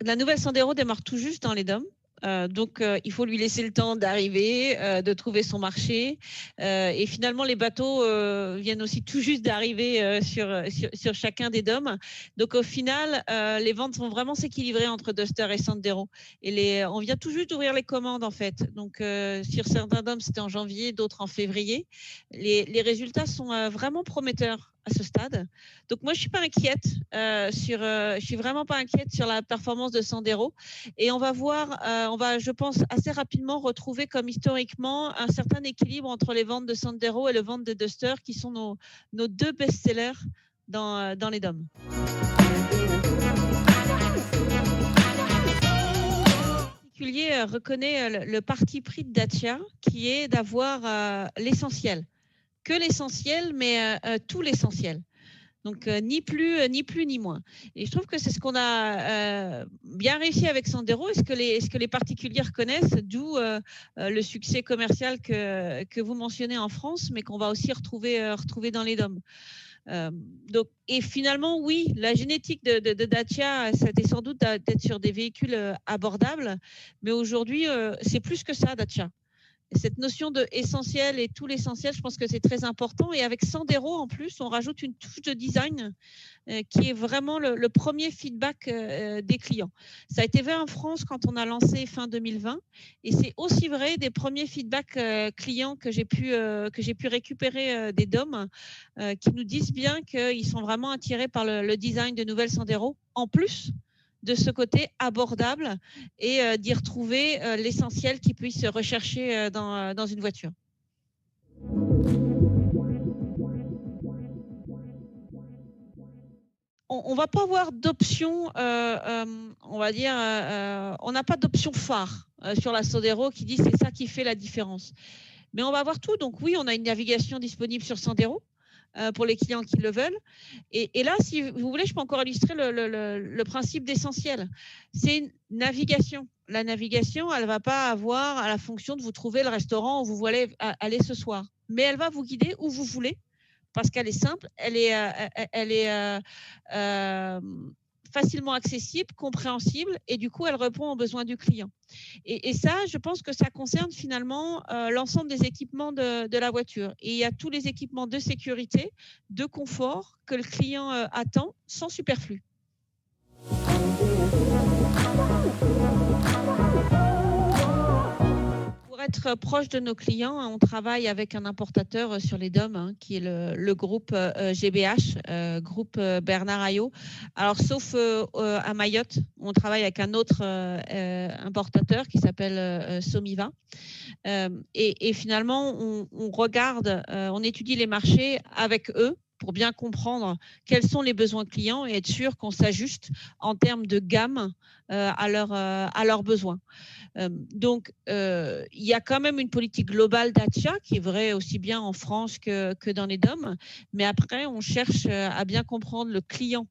la nouvelle Sandero démarre tout juste dans les DOM. Donc, il faut lui laisser le temps d'arriver, de trouver son marché. Et finalement, les bateaux viennent aussi tout juste d'arriver sur chacun des DOM. Donc, au final, les ventes vont vraiment s'équilibrer entre Duster et Sandero. Et on vient tout juste d'ouvrir les commandes, en fait. Donc, sur certains DOM, c'était en janvier, d'autres en février. Les résultats sont vraiment prometteurs à ce stade. Donc, moi, je suis pas inquiète je suis vraiment pas inquiète sur la performance de Sandero. Et on va voir, on va, je pense, assez rapidement retrouver comme historiquement un certain équilibre entre les ventes de Sandero et les ventes de Duster, qui sont nos deux best-sellers dans les DOM. Particulier reconnaît le parti pris de Dacia, qui est d'avoir l'essentiel. Que l'essentiel, mais tout l'essentiel. Donc, ni plus ni moins. Et je trouve que c'est ce qu'on a bien réussi avec Sandero, et ce que les particuliers reconnaissent, d'où le succès commercial que vous mentionnez en France, mais qu'on va aussi retrouver dans les DOM. Donc, et finalement, oui, la génétique de Dacia, c'était sans doute d'être sur des véhicules abordables, mais aujourd'hui, c'est plus que ça, Dacia. Cette notion de essentiel et tout l'essentiel, je pense que c'est très important. Et avec Sandero, en plus, on rajoute une touche de design qui est vraiment le premier feedback des clients. Ça a été vrai en France quand on a lancé fin 2020. Et c'est aussi vrai des premiers feedbacks clients que j'ai pu récupérer des DOM qui nous disent bien qu'ils sont vraiment attirés par le design de nouvelles Sandero. En plus de ce côté abordable et d'y retrouver l'essentiel qui puisse se rechercher dans une voiture. On va pas avoir d'option, on va dire, on n'a pas d'option phare sur la Sandero qui dit c'est ça qui fait la différence. Mais on va avoir tout. Donc oui, on a une navigation disponible sur Sandero pour les clients qui le veulent. Et là, si vous voulez, je peux encore illustrer le principe d'essentiel. C'est une navigation. La navigation, elle ne va pas avoir à la fonction de vous trouver le restaurant où vous voulez aller ce soir. Mais elle va vous guider où vous voulez, parce qu'elle est simple, elle est facilement accessible, compréhensible, et du coup, elle répond aux besoins du client. Et ça, je pense que ça concerne finalement l'ensemble des équipements de la voiture. Et il y a tous les équipements de sécurité, de confort que le client attend, sans superflu. Pour être proche de nos clients, on travaille avec un importateur sur les DOM, qui est le groupe GBH, groupe Bernard Ayot. Alors, sauf à Mayotte, on travaille avec un autre importateur qui s'appelle Somiva. Et finalement, on regarde, on étudie les marchés avec eux pour bien comprendre quels sont les besoins clients et être sûr qu'on s'ajuste en termes de gamme à leurs besoins. Donc, il y a quand même une politique globale Dacia qui est vraie aussi bien en France que dans les DOM. Mais après, on cherche à bien comprendre le client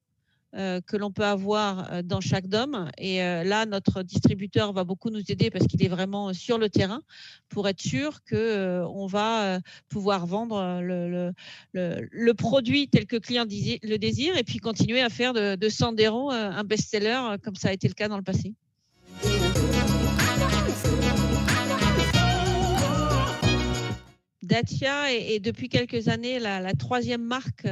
que l'on peut avoir dans chaque DOM. Et là, notre distributeur va beaucoup nous aider parce qu'il est vraiment sur le terrain pour être sûr qu'on va pouvoir vendre le produit tel que le client le désire et puis continuer à faire de Sandero un best-seller comme ça a été le cas dans le passé. Dacia est depuis quelques années la troisième marque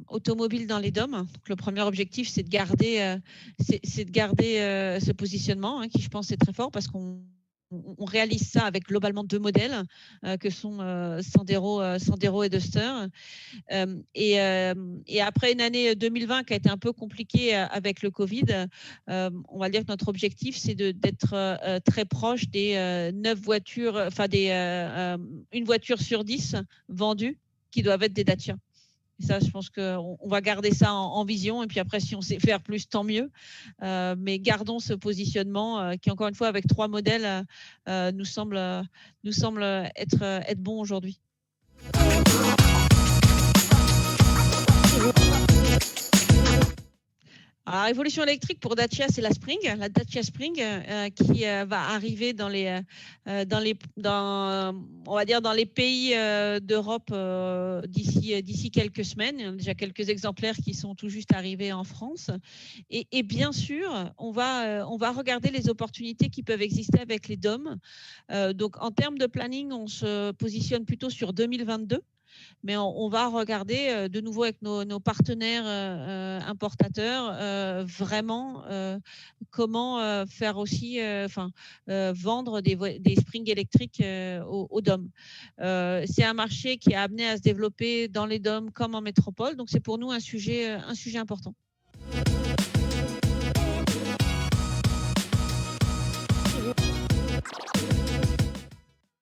automobile dans les DOM. Donc, le premier objectif, c'est de garder ce positionnement, qui je pense est très fort parce qu'on réalise ça avec globalement deux modèles que sont Sandero et Duster. Et après une année 2020 qui a été un peu compliquée avec le Covid, on va dire que notre objectif, c'est d'être très proche des 9 voitures, enfin une voiture sur 10 vendues qui doivent être des Dacia. Et ça, je pense qu'on va garder ça en vision. Et puis après, si on sait faire plus, tant mieux. Mais gardons ce positionnement qui, encore une fois, avec 3 modèles, nous semble être bon aujourd'hui. Alors, révolution électrique pour Dacia, c'est la Dacia Spring, qui va arriver dans on va dire dans les pays d'Europe d'ici quelques semaines. Il y a déjà quelques exemplaires qui sont tout juste arrivés en France. Et bien sûr, on va regarder les opportunités qui peuvent exister avec les DOM. Donc, en termes de planning, on se positionne plutôt sur 2022. Mais on va regarder de nouveau avec nos partenaires importateurs vraiment comment faire aussi, vendre des springs électriques aux DOM. C'est un marché qui est amené à se développer dans les DOM comme en métropole, donc c'est pour nous un sujet important.